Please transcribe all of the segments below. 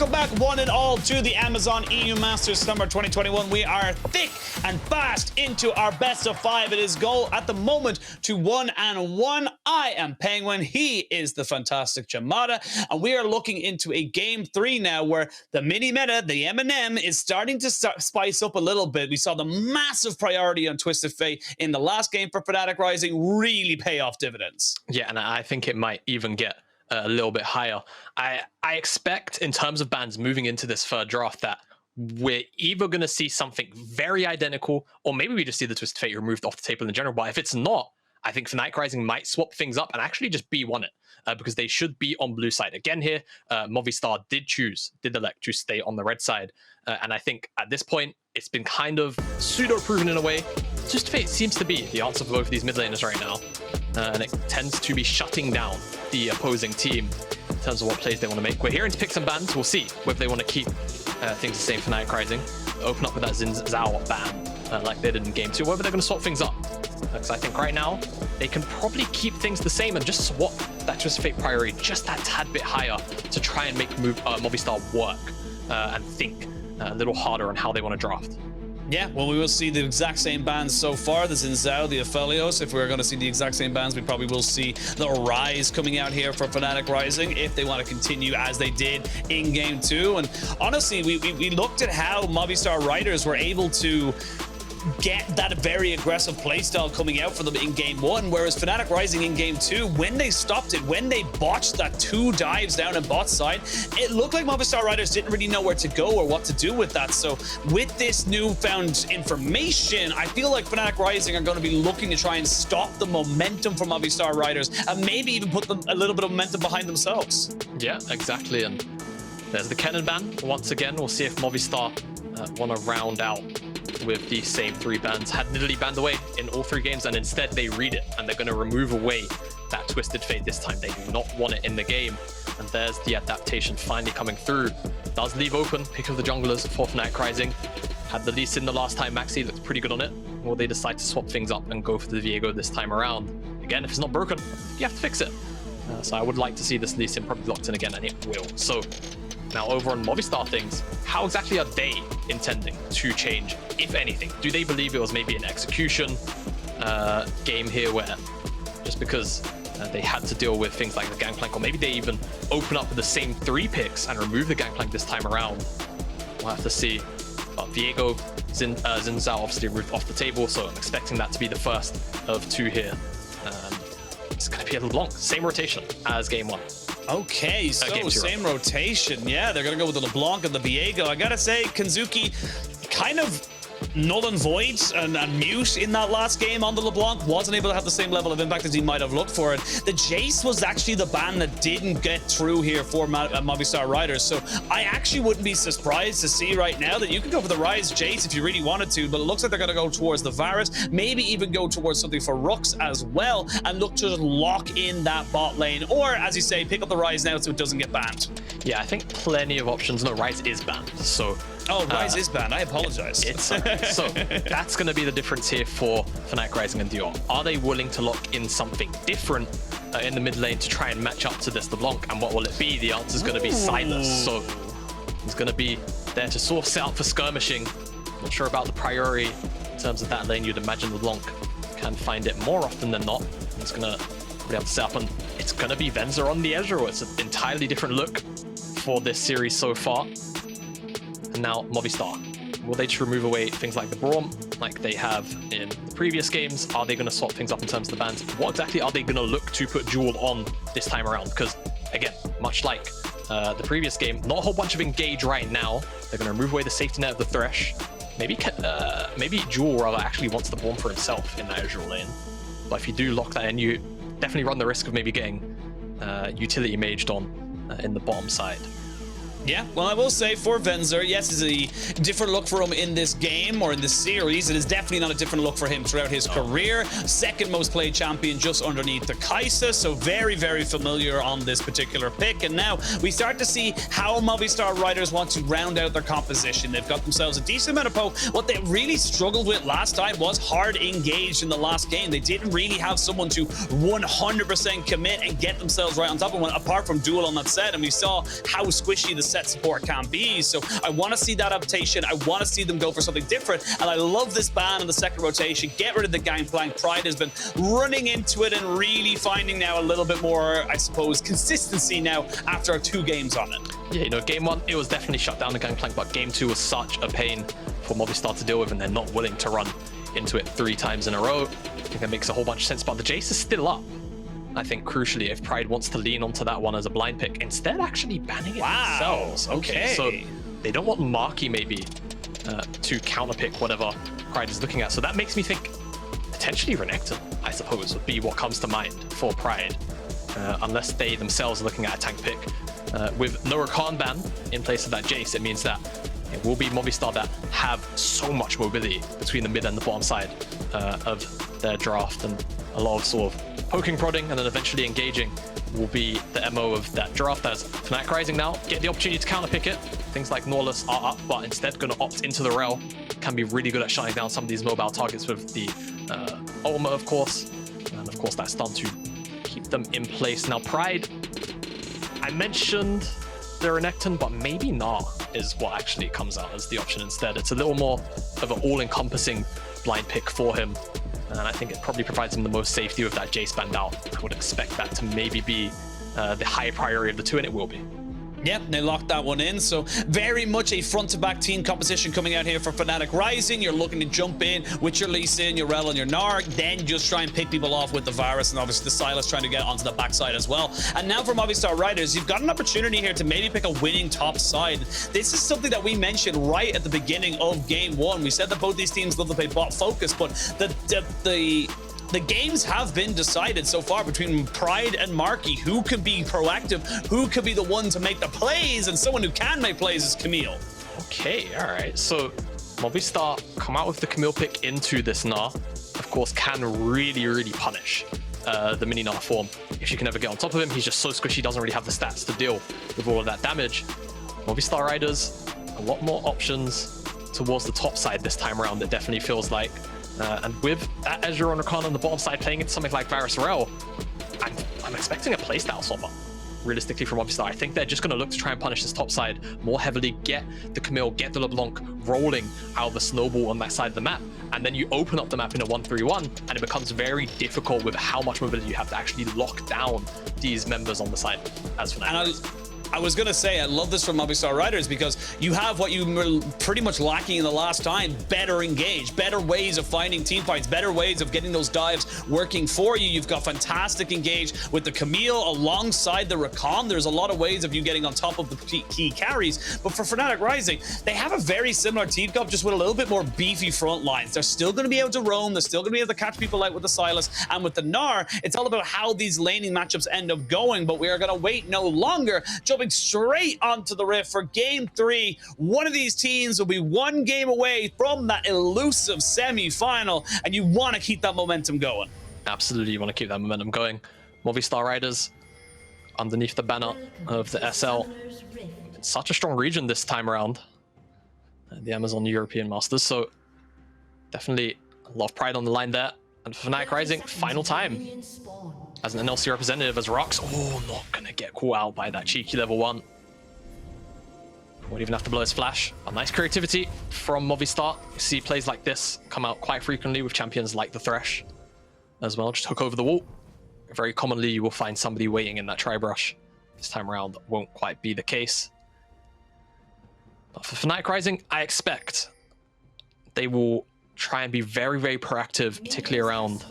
Welcome back, one and all, to the Amazon EU Masters Summer 2021. We are thick and fast into our best of 5. It is goal at the moment to 1-1. I am Penguin. He is the fantastic Jamada. And we are looking into a game 3 now where the mini meta, the M&M, is starting to spice up a little bit. We saw the massive priority on Twisted Fate in the last game for Fnatic Rising really pay off dividends. Yeah, and I think it might even get a little bit higher. I expect, in terms of bans moving into this third draft, that we're either going to see something very identical, or maybe we just see the Twisted Fate removed off the table in general. But if it's not, I think Fnatic Rising might swap things up and actually just B1 it, because they should be on blue side. Again here, Movistar did elect to stay on the red side. And I think at this point, it's been kind of pseudo-proven in a way. Twisted Fate seems to be the answer for both of these mid laners right now. And it tends to be shutting down the opposing team in terms of what plays they want to make. We're hearing to pick some bans. We'll see whether they want to keep things the same for Fnatic Rising. Open up with that Zhao ban like they did in game 2. Whether they're going to swap things up. Because I think right now, they can probably keep things the same and just swap that Twisted Fate priority just that tad bit higher to try and make Movistar work and think a little harder on how they want to draft. Yeah, well, we will see the exact same bans so far. The Zhao, the Aphelios. If we're going to see the exact same bans, we probably will see the Rise coming out here for Fnatic Rising if they want to continue as they did in Game 2. And honestly, we looked at how Movistar Riders were able to get that very aggressive playstyle coming out for them in Game 1, whereas Fnatic Rising in Game 2, when they stopped it, when they botched that 2 dives down in bot side, it looked like Movistar Riders didn't really know where to go or what to do with that. So with this newfound information, I feel like Fnatic Rising are going to be looking to try and stop the momentum from Movistar Riders and maybe even put them a little bit of momentum behind themselves. Yeah, exactly. And there's the Kennen ban. Once again, we'll see if Movistar want to round out with the same 3 bans. Had Nidalee banned away in all 3 games, and instead they read it, and they're going to remove away that Twisted Fate this time. They do not want it in the game, and there's the adaptation finally coming through. Does leave open pick of the junglers for Fnatic Rising. Had the Lee Sin the last time. MAXI looked pretty good on it. Or they decide to swap things up and go for the Viego this time around. Again, if it's not broken, you have to fix it. So I would like to see this Lee Sin probably locked in again, and it will. So now over on Movistar things, how exactly are they intending to change, if anything? Do they believe it was maybe an execution game here where just because they had to deal with things like the Gangplank, or maybe they even open up with the same 3 picks and remove the Gangplank this time around? We'll have to see. But Viego, Zhao obviously removed off the table, so I'm expecting that to be the first of 2 here. It's going to be a LeBlanc, same rotation as game 1. Okay, so same rotation. Yeah, they're going to go with the LeBlanc and the Viego. I got to say, xKenzuke kind of null and void and mute in that last game on the LeBlanc. Wasn't able to have the same level of impact as he might have looked for it. The Jace was actually the ban that didn't get through here for Movistar Riders. So I actually wouldn't be surprised to see right now that you can go for the Rise Jace if you really wanted to, but it looks like they're going to go towards the Varus, maybe even go towards something for Rhuckz as well, and look to just lock in that bot lane. Or, as you say, pick up the Rise now so it doesn't get banned. Yeah, I think plenty of options. No, Rise is banned, so... Oh, Rise is banned. I apologize. It's so that's going to be the difference here for Fnatic Rising and Dajor. Are they willing to lock in something different in the mid lane to try and match up to this LeBlanc? And what will it be? The answer is going to be Sylas. So he's going to be there to source out for skirmishing. Not sure about the priority in terms of that lane. You'd imagine LeBlanc can find it more often than not. He's going to be able to set up, and it's going to be Venzer on the Ezreal. It's an entirely different look for this series so far. And now Movistar. Will they just remove away things like the Braum, like they have in the previous games? Are they going to swap things up in terms of the bans? What exactly are they going to look to put DuaLL on this time around? Because, again, much like the previous game, not a whole bunch of engage right now. They're going to remove away the safety net of the Thresh. Maybe DuaLL rather actually wants the Braum for himself in that Ezreal lane. But if you do lock that in, you definitely run the risk of maybe getting utility maged on in the bottom side. Yeah, well, I will say for Venzer, yes, it's a different look for him in this game or in this series. It is definitely not a different look for him throughout his career. Second most played champion just underneath the Kaisa, so very, very familiar on this particular pick. And now we start to see how Movistar Riders want to round out their composition. They've got themselves a decent amount of poke. What they really struggled with last time was hard engaged in the last game. They didn't really have someone to 100% commit and get themselves right on top of one, apart from DuaLL on that set. And we saw how squishy the set support can be. So I want to see that adaptation. I want to see them go for something different. And I love this ban in the second rotation. Get rid of the Gangplank. Pride has been running into it and really finding now a little bit more, I suppose, consistency now after 2 games on it. Yeah, you know, game 1, it was definitely shut down the Gangplank, but game 2 was such a pain for Movistar to deal with, and they're not willing to run into it 3 times in a row. I think that makes a whole bunch of sense, but the Jace is still up. I think crucially, if Pride wants to lean onto that one as a blind pick, instead actually banning it themselves. Okay. So they don't want Marky maybe to counterpick whatever Pride is looking at. So that makes me think potentially Renekton, I suppose, would be what comes to mind for Pride, unless they themselves are looking at a tank pick. With no Rakan ban in place of that Jace, it means that it will be Movistar that have so much mobility between the mid and the bottom side of their draft, and a lot of sort of poking, prodding, and then eventually engaging will be the MO of that draft. As Fnatic Rising now get the opportunity to counterpick it. Things like Nautilus are up, but instead going to opt into the Rell. Can be really good at shutting down some of these mobile targets with the ultimate, of course, and of course that stun to keep them in place. Now Pride, I mentioned the Renekton, but maybe Gnar is what actually comes out as the option instead. It's a little more of an all-encompassing blind pick for him, and I think it probably provides him the most safety with that Jace banned out. I would expect that to maybe be the high priority of the 2, and it will be. Yep, they locked that one in. So very much a front-to-back team composition coming out here for Fnatic Rising. You're looking to jump in with your Lee Sin, your Rell, and your Gnar, then just try and pick people off with the Varus, and obviously the Sylas trying to get onto the backside as well. And now for Movistar Riders, you've got an opportunity here to maybe pick a winning top side. This is something that we mentioned right at the beginning of game 1. We said that both these teams love to play bot focus, but the games have been decided so far between Pride and Marky. Who could be proactive? Who could be the one to make the plays? And someone who can make plays is Camille. Okay, all right. So Movistar come out with the Camille pick into this Gnar. Of course, can really, really punish the mini Gnar form. If you can ever get on top of him, he's just so squishy, doesn't really have the stats to deal with all of that damage. Movistar Riders, a lot more options towards the top side this time around, it definitely feels like. And with that Ezreal and Rakan on the bottom side playing into something like Varus Rell, I'm expecting a playstyle swap-up, realistically, from Movistar. I think they're just going to look to try and punish this top side more heavily, get the Camille, get the LeBlanc rolling out of the snowball on that side of the map, and then you open up the map in a 1-3-1, and it becomes very difficult with how much mobility you have to actually lock down these members on the side as Fnatic. I was going to say, I love this from Movistar Riders because you have what you were pretty much lacking in the last time: better engage, better ways of finding team fights, better ways of getting those dives working for you. You've got fantastic engage with the Camille alongside the Rakan. There's a lot of ways of you getting on top of the key carries. But for Fnatic Rising, they have a very similar team comp, just with a little bit more beefy front lines. They're still going to be able to roam. They're still going to be able to catch people out with the Sylas. And with the Gnar, it's all about how these laning matchups end up going. But we are going to wait no longer. Jumping straight onto the Rift for game 3. One of these teams will be 1 game away from that elusive semi-final, and you want to keep that momentum going. Absolutely, you want to keep that momentum going. Movistar Riders underneath the banner of the SL. It's such a strong region this time around, the Amazon European Masters, so definitely a lot of pride on the line there. And for Fnatic Rising, final time as an NLC representative as Rhuckz. Oh, not gonna get caught out by that cheeky level 1. Won't even have to blow his flash. A nice creativity from Movistar. You see plays like this come out quite frequently with champions like the Thresh as well. Just hook over the wall. Very commonly, you will find somebody waiting in that tri-brush. This time around, won't quite be the case. But for Fnatic Rising, I expect they will try and be very, very proactive, particularly around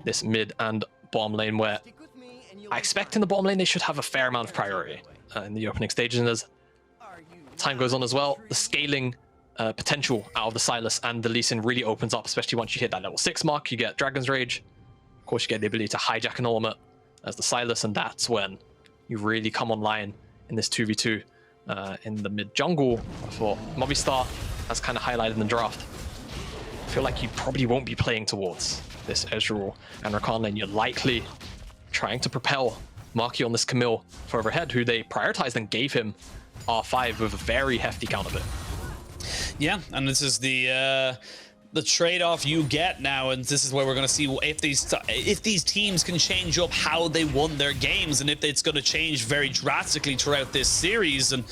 this mid and bottom lane, where I expect in the bottom lane they should have a fair amount of priority in the opening stages. And as time goes on as well, the scaling potential out of the Sylas and the Lee Sin really opens up, especially once you hit that level 6 mark. You get Dragon's Rage. Of course, you get the ability to hijack an ultimate as the Sylas, and that's when you really come online in this 2v2 in the mid jungle for Movistar, as kind of highlighted in the draft. I feel like you probably won't be playing towards this Ezreal and Rakan lane. You're likely trying to propel Marky on this Camille further ahead, who they prioritized and gave him R5 with a very hefty counter bit. Yeah, and this is the trade-off you get now, and this is where we're going to see if these teams can change up how they won their games, and if it's going to change very drastically throughout this series. And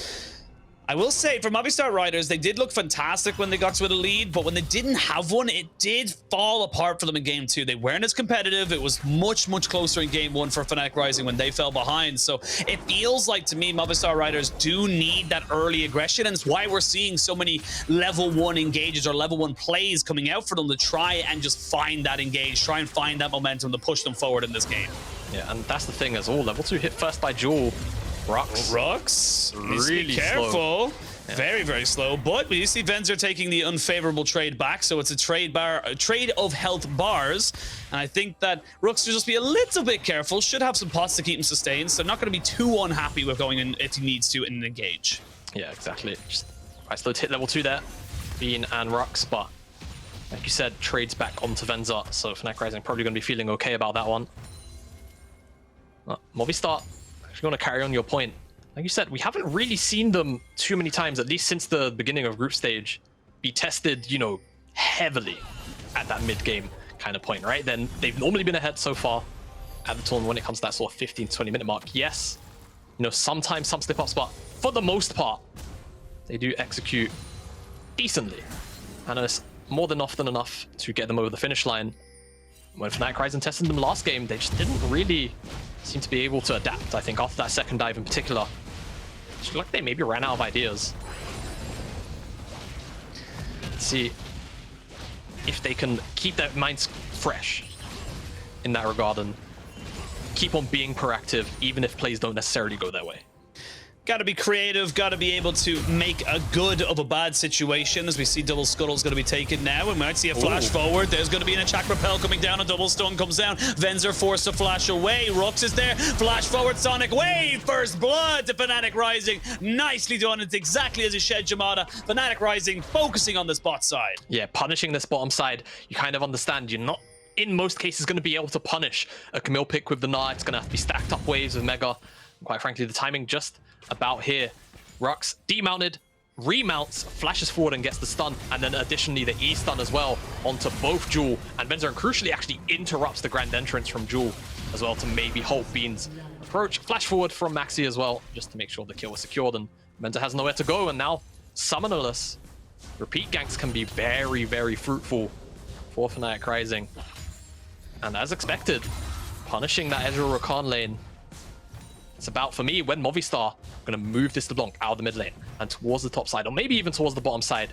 I will say, for Movistar Riders, they did look fantastic when they got to the lead, but when they didn't have one, it did fall apart for them in Game 2. They weren't as competitive. It was much, much closer in Game 1 for Fnatic Rising when they fell behind. So it feels like, to me, Movistar Riders do need that early aggression, and it's why we're seeing so many level 1 engages or level 1 plays coming out for them to try and just find that engage, try and find that momentum to push them forward in this game. Yeah, and that's the thing as well. Level 2 hit first by Jewel. Rhuckz, really careful. slow. Yeah. Very, very slow. But we see Venzer taking the unfavorable trade back, so it's a trade of health bars. And I think that Rhuckz should just be a little bit careful. Should have some pots to keep him sustained, so not going to be too unhappy with going in if he needs to in an engage. Yeah, exactly. Just quite slow to hit level 2 there, Bean and Rhuckz, but like you said, trades back onto Venzer, so Fnatic Rising probably going to be feeling okay about that one. Movistar, if you want to carry on your point, like you said, we haven't really seen them too many times, at least since the beginning of group stage, be tested, you know, heavily at that mid-game kind of point, right? Then they've normally been ahead so far at the tournament when it comes to that sort of 15 to 20 minute mark. Yes, you know, sometimes some slip-ups, but for the most part, they do execute decently. And it's more than often enough to get them over the finish line. When Fnatic Rising tested them last game, they just didn't really seem to be able to adapt, I think, after that second dive in particular. Just like they maybe ran out of ideas. Let's see if they can keep their minds fresh in that regard and keep on being proactive, even if plays don't necessarily go their way. Got to be creative, got to be able to make a good of a bad situation, as we see Double Scuttle's going to be taken now, and we might see a flash forward. There's going to be an attack repel coming down, a double stun comes down. Venzer forced to flash away. Rhuckz is there, flash forward, Sonic wave, first blood to Fnatic Rising. Nicely done, it's exactly as he shed Jamada. Fnatic Rising focusing on this bot side. Yeah, punishing this bottom side, you kind of understand you're not, in most cases, going to be able to punish a Camille pick with the Gnar. It's going to have to be stacked up waves with Mega. And quite frankly, the timing just about here. Rhuckz demounted, remounts, flashes forward and gets the stun, and then additionally the E stun as well onto both Jewel, and Venzer, and crucially actually interrupts the grand entrance from Jewel as well to maybe halt Bean's approach. Flash forward from MAXI as well, just to make sure the kill was secured, and Venzer has nowhere to go, and now summonerless. Repeat ganks can be very, very fruitful for Fnatic Rising. And as expected, punishing that Ezreal Rakan lane. It's about, for me, when Movistar going to move this LeBlanc out of the mid lane and towards the top side, or maybe even towards the bottom side,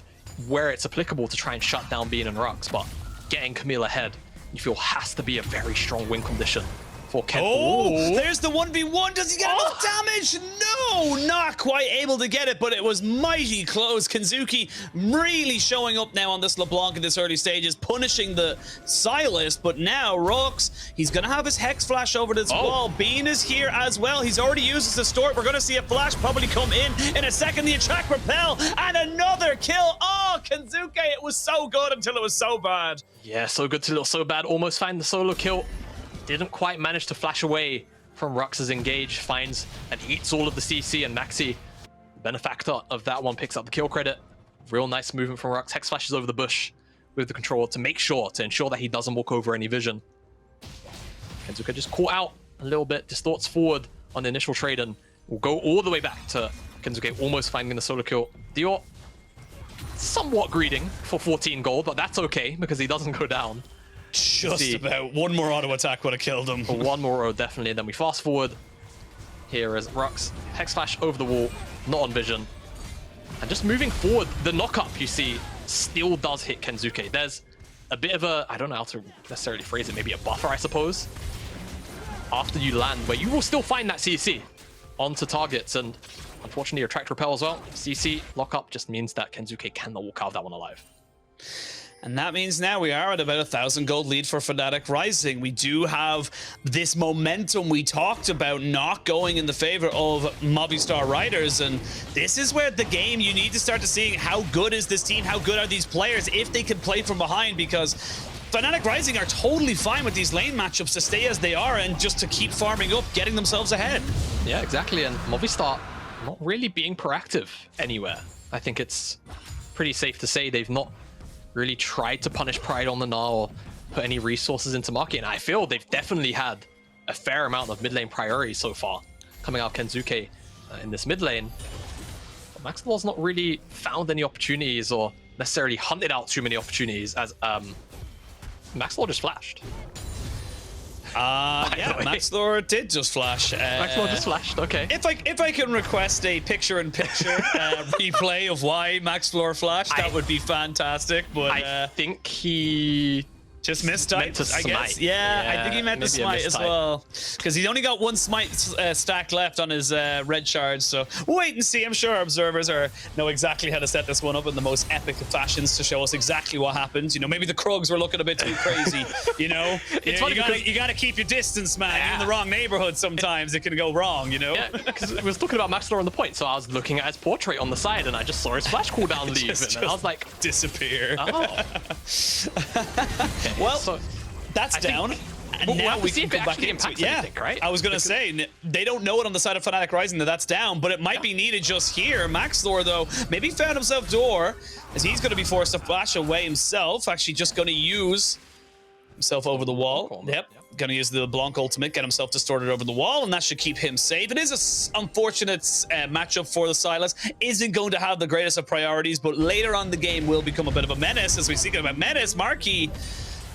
where it's applicable to try and shut down Bean and Rhuckz, but getting Camille ahead, you feel has to be a very strong win condition for Ken. Oh, there's the 1v1. Does he get enough damage? No, not quite able to get it, but it was mighty close. xKenzuke really showing up now on this LeBlanc in this early stages, punishing the Sylas, but now Rhuckz, he's going to have his Hex Flash over this wall. Bean is here as well. He's already used his distort. We're going to see a flash probably come in a second. The attack repel and another kill. Oh, xKenzuke, it was so good until it was so bad. Yeah, so good till it was so bad. Almost find the solo kill. Didn't quite manage to flash away from Rhuckz's engage. Finds and eats all of the CC, and MAXI, benefactor of that one, picks up the kill credit. Real nice movement from Rhuckz. Hex flashes over the bush with the controller to ensure that he doesn't walk over any vision. xKenzuke just caught out a little bit, distorts forward on the initial trade, and will go all the way back to xKenzuke almost finding the solo kill. Dajor somewhat greeding for 14 gold, but that's okay because he doesn't go down. Just about. One more auto attack would have killed him. One more, definitely. And then we fast forward. Here is Rhuckz. Hex flash over the wall, not on vision. And just moving forward, the knock-up, you see, still does hit xKenzuke. There's a bit of a, I don't know how to necessarily phrase it, maybe a buffer, I suppose, after you land, where you will still find that CC onto targets. And unfortunately, attract repel as well. CC lock-up just means that xKenzuke cannot walk out of that one alive. And that means now we are at about 1,000 gold lead for Fnatic Rising. We do have this momentum we talked about not going in the favor of Movistar Riders. And this is where the game, you need to start to see how good is this team, how good are these players, if they can play from behind, because Fnatic Rising are totally fine with these lane matchups to stay as they are and just to keep farming up, getting themselves ahead. Yeah, exactly. And Movistar not really being proactive anywhere. I think it's pretty safe to say they've not really tried to punish Pride on the Gnar or put any resources into Marky, and I feel they've definitely had a fair amount of mid lane priority so far coming out of xKenzuke in this mid lane. Maxlore's not really found any opportunities or necessarily hunted out too many opportunities as Maxlore just flashed. Yeah, Maxlore did just flash. Maxlore just flashed, okay. If I can request a picture-in-picture replay of why Maxlore flashed, that would be fantastic. But I think he just missed I guess. Yeah, I think he meant to smite as well, because he only got one smite stack left on his red shards. So we'll wait and see. I'm sure our observers know exactly how to set this one up in the most epic of fashions to show us exactly what happens. You know, maybe the Krugs were looking a bit too crazy. You know, you gotta keep your distance, man. You're in the wrong neighborhood sometimes. It can go wrong. You know. Yeah, because we was talking about Maxlore on the point, so I was looking at his portrait on the side, and I just saw his flash cooldown leave, and I was like, disappear. Oh. Well, so that's down. And now we can go back into it. Yeah, anything, right? I was going to say, they don't know it on the side of Fnatic Rising that that's down, but it might be needed just here. Maxlore, though, maybe found himself door, as he's going to be forced to flash away himself. Actually, just going to use himself over the wall. Yep. Going to use the LeBlanc ultimate, get himself distorted over the wall, and that should keep him safe. It is an unfortunate matchup for the Sylas. Isn't going to have the greatest of priorities, but later on the game will become a bit of a menace. As we see about menace, Marky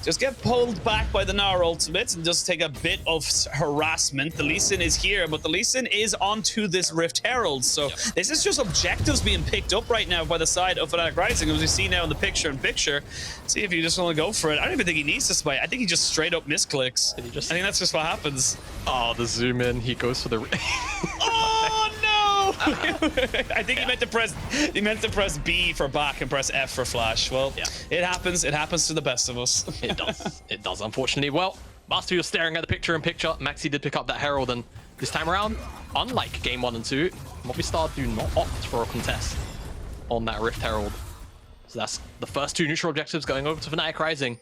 just get pulled back by the Gnar ultimates and just take a bit of harassment. The Lee Sin is here, but the Lee Sin is onto this Rift Herald. So this is just objectives being picked up right now by the side of Fnatic Rising, as we see now in the picture-in-picture. See if you just want to go for it. I don't even think he needs to smite. I think he just straight up misclicks. I think that's just what happens. Oh, the zoom in. He goes for the... Oh, no! I think he meant to press B for back and press F for flash. Well, it happens. It happens to the best of us. It does. It does, unfortunately. Well, whilst we were staring at the picture-in-picture, MAXI did pick up that Herald, and this time around, unlike game 1 and 2, Movistar do not opt for a contest on that Rift Herald. So that's the first 2 neutral objectives going over to Fnatic Rising.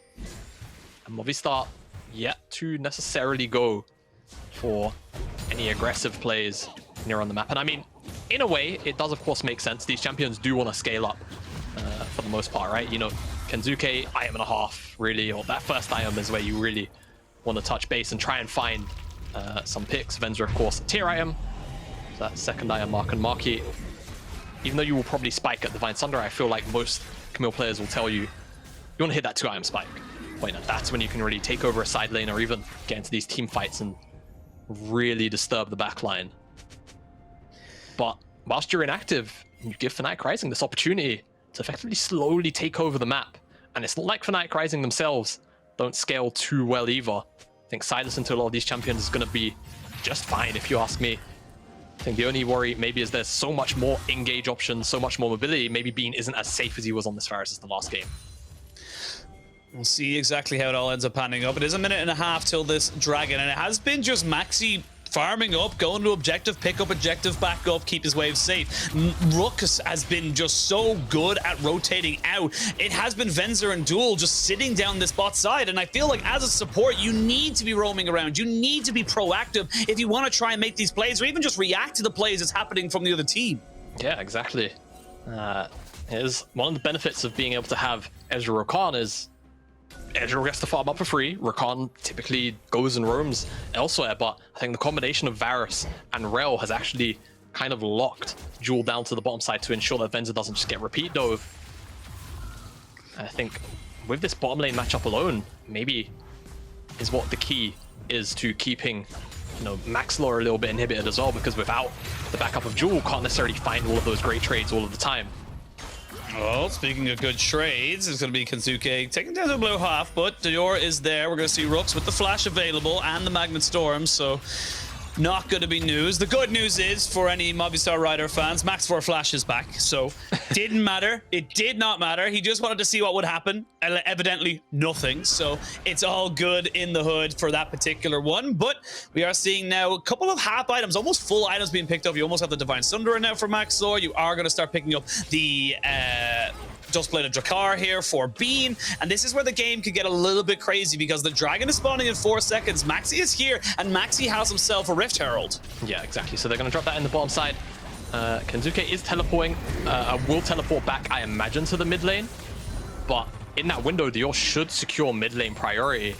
And Movistar yet to necessarily go for any aggressive plays near on the map. And I mean, in a way, it does of course make sense. These champions do want to scale up for the most part, right? You know, xKenzuke, item and a half, really, or that first item is where you really want to touch base and try and find some picks. Venzer, of course, tier item. So that second item, Marky. Even though you will probably spike at Divine Sunder, I feel like most Camille players will tell you want to hit that 2-item spike. Point at that's when you can really take over a side lane or even get into these team fights and really disturb the backline. But whilst you're inactive, you give Fnatic Rising this opportunity to effectively slowly take over the map. And it's not like Fnatic Rising themselves don't scale too well either. I think Sylas into a lot of these champions is going to be just fine, if you ask me. I think the only worry maybe is there's so much more engage options, so much more mobility. Maybe Bean isn't as safe as he was on this Varus as the last game. We'll see exactly how it all ends up panning up. It is a minute and a half till this dragon, and it has been just MAXI farming up, going to objective, pick up objective, back up, keep his wave safe. Rhuckz has been just so good at rotating out. It has been Venzer and DuaLL just sitting down this bot side, and I feel like as a support, you need to be roaming around. You need to be proactive if you want to try and make these plays, or even just react to the plays that's happening from the other team. Yeah, exactly. Is one of the benefits of being able to have Ezreal Rakan is Ezreal gets to farm up for free. Rakan typically goes and roams elsewhere, but I think the combination of Varus and Rell has actually kind of locked DuaLL down to the bottom side to ensure that Venzer doesn't just get repeat dove. I think with this bottom lane matchup alone, maybe is what the key is to keeping, you know, Maxlore a little bit inhibited as well, because without the backup of DuaLL, can't necessarily find all of those great trades all of the time. Well, speaking of good trades, it's going to be xKenzuke taking down the blue half, but Dajor is there. We're going to see Rhuckz with the flash available and the Magnet Storm, so not going to be news. The good news is, for any Movistar Rider fans, Maxlore flash is back, so didn't matter. It did not matter. He just wanted to see what would happen, and evidently nothing, so it's all good in the hood for that particular one. But we are seeing now a couple of half items, almost full items being picked up. You almost have the Divine Sunderer now for Maxlore. You are going to start picking up the Dustbladed Drakar here for Bean, and this is where the game could get a little bit crazy because the dragon is spawning in 4 seconds. MAXI is here, and MAXI has himself a Rift Herald. Yeah, exactly. So they're going to drop that in the bottom side. xKenzuke is teleporting. Will teleport back, I imagine, to the mid lane, but in that window, Dajor should secure mid lane priority.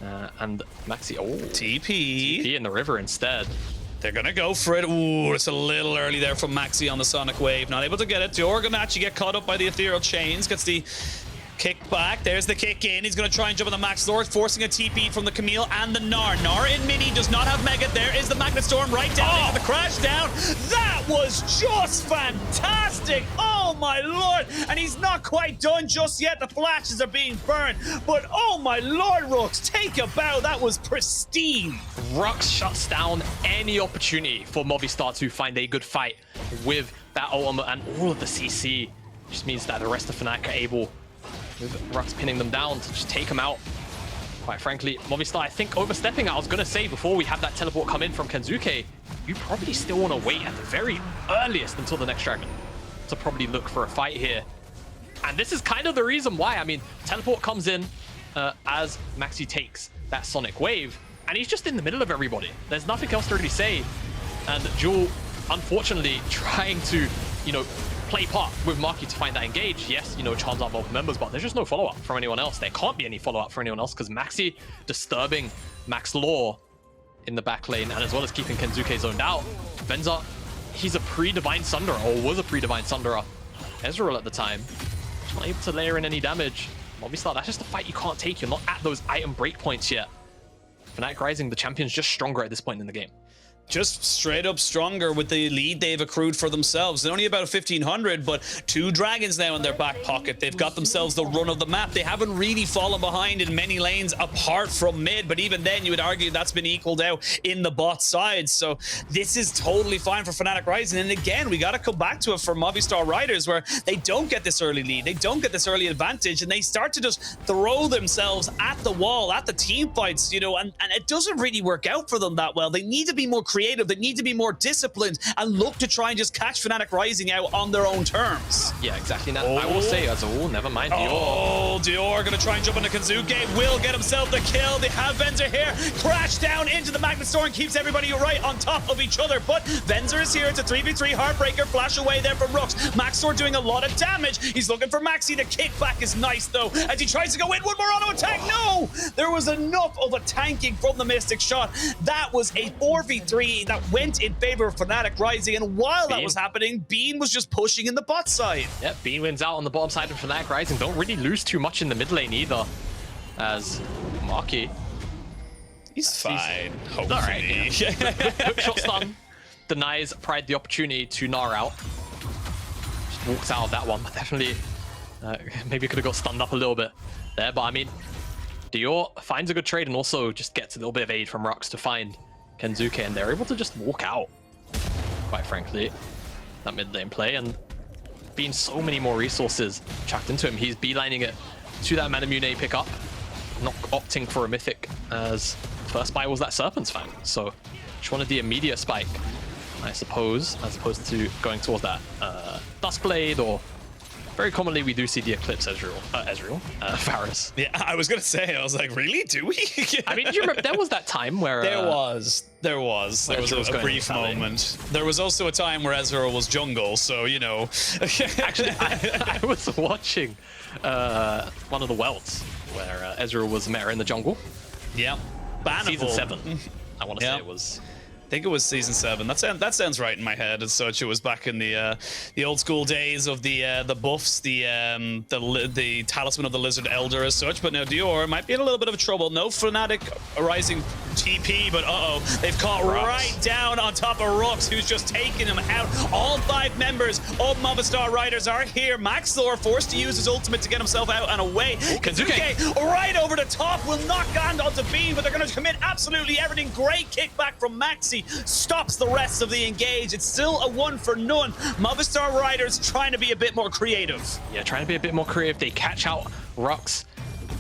And MAXI, TP in the river instead. They're gonna go for it. Ooh, it's a little early there from Maxi on the Sonic Wave. Not able to get it. Dajor gonna actually get caught up by the Ethereal Chains. Gets the kick back. There's the kick in. He's gonna try and jump on the Maxlore, forcing a TP from the Camille and the Gnar. Gnar in mini does not have Mega. There is the Magnet Storm right down into the crash down. That was just fantastic. Oh my lord. And he's not quite done just yet. The flashes are being burned. But oh my lord, Rhuckz, take a bow. That was pristine. Rhuckz shuts down any opportunity for Movistar to find a good fight with that ultimate and all of the CC. Just means that the rest of Fnatic are able, with Rhuckz pinning them down, to just take them out. Quite frankly, Movistar, I think, overstepping. I was going to say, before we have that teleport come in from xKenzuke, you probably still want to wait at the very earliest until the next dragon to probably look for a fight here. And this is kind of the reason why. I mean, teleport comes in as Maxi takes that Sonic Wave, and he's just in the middle of everybody. There's nothing else to really say. And Jewel, unfortunately, trying to, you know, play part with Marky to find that engage. Yes, you know, charms are both members, but there's just no follow-up from anyone else. There can't be any follow-up for anyone else because Maxi disturbing Maxlore in the back lane, and as well as keeping xKenzuke zoned out. Venzer, he's a pre-Divine Sunderer, or was a pre-Divine Sunderer. Ezreal at the time, just not able to layer in any damage. Movistar, that's just a fight you can't take. You're not at those item breakpoints yet. Fnatic Rising, the champion's just stronger at this point in the game. Just straight up stronger with the lead they've accrued for themselves. They're only about 1,500, but 2 dragons now in their back pocket. They've got themselves the run of the map. They haven't really fallen behind in many lanes apart from mid, but even then you would argue that's been equaled out in the bot side. So this is totally fine for Fnatic Rising. And again, we got to come back to it for Movistar Riders, where they don't get this early lead. They don't get this early advantage, and they start to just throw themselves at the wall, at the team fights, you know, and it doesn't really work out for them that well. They need to be more creative. They need to be more disciplined and look to try and just catch Fnatic Rising out on their own terms. Yeah, exactly. Now, I will say, as a rule, never mind Dajor. Oh, Dajor gonna try and jump into xKenzuke. Will get himself the kill. They have Venzer here. Crash down into the Magnet Storm. Keeps everybody right on top of each other. But Venzer is here. It's a 3v3 Heartbreaker. Flash away there from Rhuckz. Maxlore doing a lot of damage. He's looking for Maxi. The kickback is nice, though, as he tries to go in. One more auto attack. No! There was enough of a tanking from the Mystic shot. That was a 4v3 that went in favor of Fnatic Rising, and while that was happening, Bean was just pushing in the bot side. Yep, Bean wins out on the bottom side of Fnatic Rising. Don't really lose too much in the mid lane either, as Marky, he's fine, hopefully. All right, yeah. Hook shot stun denies Pride the opportunity to Gnar out. Just walks out of that one, but definitely maybe could have got stunned up a little bit there. But I mean, Dajor finds a good trade and also just gets a little bit of aid from Rhuckz to find xKenzuke, and they're able to just walk out, quite frankly, that mid lane play, and being so many more resources chucked into him. He's beelining it to that Manamune pickup, not opting for a mythic, as first buy was that Serpent's Fang, so just wanted the immediate spike, I suppose, as opposed to going towards that Duskblade, or very commonly we do see the Eclipse Varus. Yeah, I was gonna say, I was like, really? Do we? I mean, do you remember there was that time where there was a brief moment. There was also a time where Ezreal was jungle, so you know. Actually, I was watching one of the Welts where Ezreal was meta in the jungle. Yeah, Season 7. I want to say it was. I think it was season 7. That sounds right in my head. As such, it was back in the old school days of the buffs, the Talisman of the Lizard Elder as such. But now Dajor might be in a little bit of trouble. No Fnatic Rising TP, but they've caught Rhuckz right down on top of Rhuckz, who's just taking him out. All 5 members of Movistar Riders are here. Maxlore forced to use his ultimate to get himself out and away. xKenzuke right over the top will knock Gand onto Bean, but they're going to commit absolutely everything. Great kickback from Maxi. Stops the rest of the engage. It's still a 1 for none. Movistar Riders trying to be a bit more creative. Yeah, trying to be a bit more creative. They catch out Rhuckz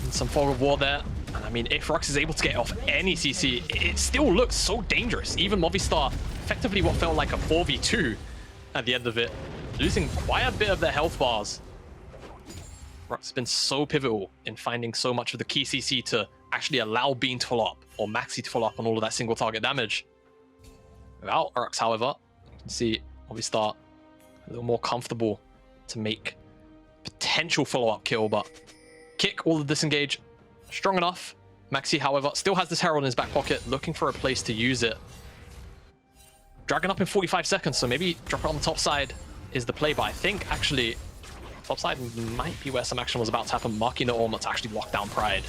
in some fog of war there. And I mean, if Rhuckz is able to get off any CC, it still looks so dangerous. Even Movistar, effectively what felt like a 4v2 at the end of it, losing quite a bit of their health bars. Rhuckz has been so pivotal in finding so much of the key CC to actually allow Bean to follow up, or Maxi to follow up on all of that single target damage. Without Rhuckz, however, you can see Movistar a little more comfortable to make potential follow-up kill, but kick all the disengage strong enough. Maxi, however, still has this Herald in his back pocket, looking for a place to use it. Dragon up in 45 seconds, so maybe drop it on the top side is the play, but I think actually top side might be where some action was about to happen. Marky no almost actually locked down Pride.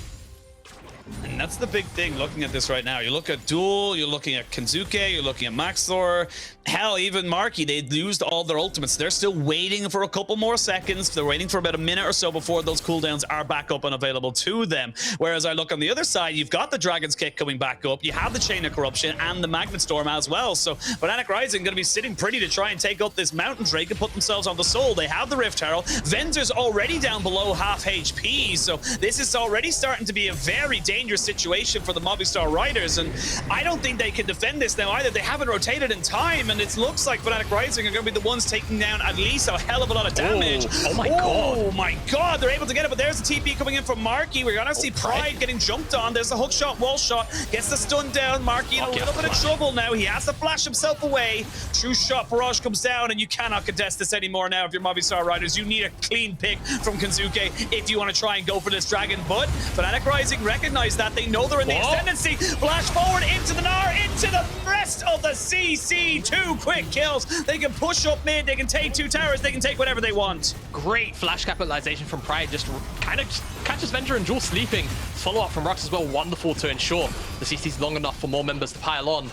And that's the big thing looking at this right now. You look at DuaLL, you're looking at xKenzuke, you're looking at Maxlore, hell, even Marky, they used all their ultimates. They're still waiting for a couple more seconds. They're waiting for about a minute or so before those cooldowns are back up and available to them. Whereas I look on the other side, you've got the Dragon's Kick coming back up, you have the Chain of Corruption and the Magnet Storm as well. So Fnatic Rising going to be sitting pretty to try and take up this Mountain Drake and put themselves on the Soul. They have the Rift Herald. Venzer's already down below half HP, so this is already starting to be a very dangerous situation for the Movistar Riders, and I don't think they can defend this now either. They haven't rotated in time, and it looks like Fnatic Rising are going to be the ones taking down at least a hell of a lot of damage. Oh my god. Oh my god, they're able to get it, but there's the TP coming in from Marky. We're going to see Pride getting jumped on. There's a hook shot, wall shot, gets the stun down. Marky in a little bit of trouble now. He has to flash himself away. True shot, barrage comes down, and you cannot contest this anymore now if you're Movistar Riders. You need a clean pick from xKenzuke if you want to try and go for this dragon, but Fnatic Rising recognize that. They know they're in the ascendancy. Flash forward into the Gnar, into the rest of the CC. 2 quick kills. They can push up mid, they can take 2 towers, they can take whatever they want. Great flash capitalization from Pride, just kind of catches Venzer and Jewel sleeping. Follow up from Rhuckz as well, wonderful to ensure the CC's long enough for more members to pile on.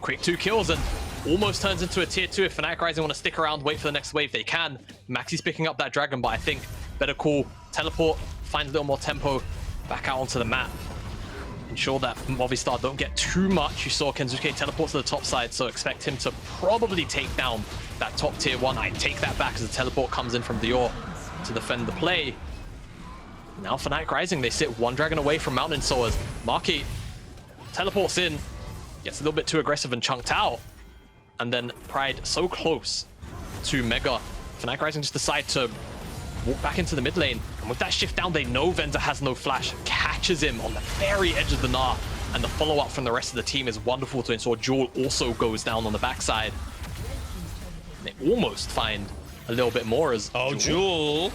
Quick 2 kills and almost turns into a tier 2. If Fnatic Rising want to stick around, wait for the next wave, they can. Maxi's picking up that dragon, but I think better call, teleport, find a little more tempo, back out onto the map. Ensure that Movistar don't get too much. You saw xKenzuke teleport to the top side, so expect him to probably take down that top tier 1. I take that back as the teleport comes in from Dajor to defend the play. Now Fnatic Rising, they sit 1 dragon away from Mountain Sowers. Marky teleports in, gets a little bit too aggressive and chunked out. And then Pride so close to Mega. Fnatic Rising just decide to walk back into the mid lane, and with that shift down, they know Venzer has no flash, catches him on the very edge of the Gnar, and the follow-up from the rest of the team is wonderful to ensure Jewel also goes down on the backside. They almost find a little bit more as Jewel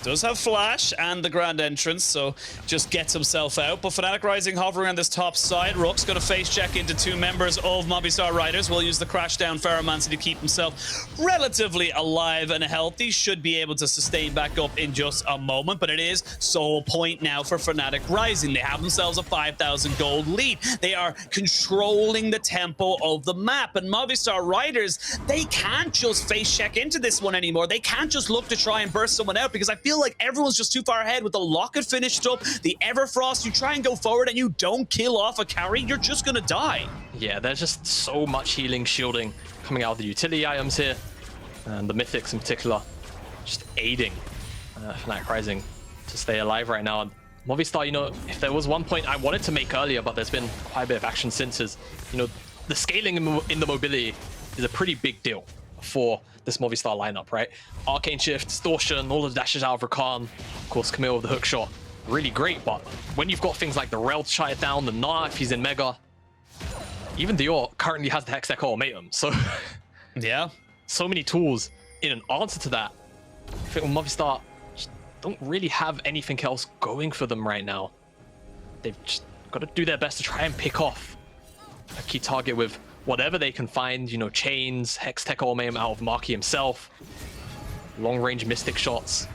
does have flash and the grand entrance, so just gets himself out. But Fnatic Rising hovering on this top side. Rhuckz going to face check into 2 members of Movistar Riders. Will use the crash down Pheromancy to keep himself relatively alive and healthy. Should be able to sustain back up in just a moment, but it is sole point now for Fnatic Rising. They have themselves a 5,000 gold lead. They are controlling the tempo of the map, and Movistar Riders, they can't just face check into this one anymore. They can't just look to try and burst someone out, because I feel like everyone's just too far ahead with the Locket finished up, the Everfrost. You try and go forward and you don't kill off a carry, you're just gonna die. Yeah, there's just so much healing, shielding coming out of the utility items here, and the mythics in particular, just aiding Fnatic Rising to stay alive right now. And Movistar, you know, if there was one point I wanted to make earlier, but there's been quite a bit of action since, is, you know, the scaling in the mobility is a pretty big deal for this Movistar lineup, right? Arcane Shift, Distortion, all the dashes out of Rakan, of course Camille with the hook shot, really great. But when you've got things like the Rell to shut it down, the Gnar if he's in Mega, even Dajor currently has the Hextech ultimatum, so yeah, so many tools in an answer to that. I think Movistar just don't really have anything else going for them right now. They've just got to do their best to try and pick off a key target with whatever they can find, you know, chains, Hextech ultimatum out of Marky himself, long-range mystic shots.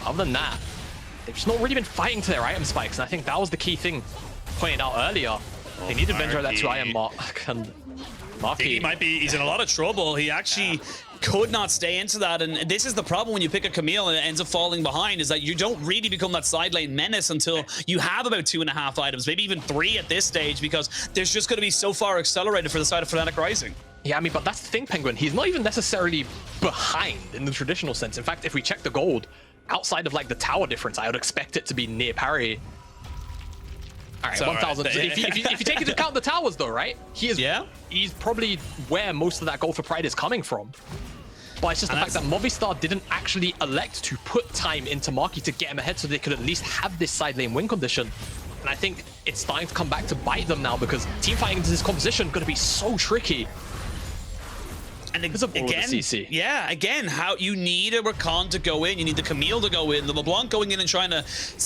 Other than that, they've just not really been fighting to their item spikes, and I think that was the key thing pointed out earlier. They needed Venzer at that 2 item mark, and Marky, he's in a lot of trouble. He actually could not stay into that, and this is the problem when you pick a Camille and it ends up falling behind, is that you don't really become that side lane menace until you have about 2.5 items, maybe even 3 at this stage, because there's just going to be so far accelerated for the side of Fnatic Rising. Yeah, I mean, but that's the thing, Penguin. He's not even necessarily behind in the traditional sense. In fact, if we check the gold, outside of like the tower difference, I would expect it to be near parity. All right, 1,000. Right. If you take into account the towers, though, right? He is. Yeah. He's probably where most of that gold for Pride is coming from. But it's just the fact that Movistar didn't actually elect to put time into Marky to get him ahead, so they could at least have this side lane win condition. And I think it's starting to come back to bite them now, because team fighting into this composition is going to be so tricky. And because of all again, of the CC. Yeah, again, how you need a Rakan to go in, you need the Camille to go in, the LeBlanc going in and trying to,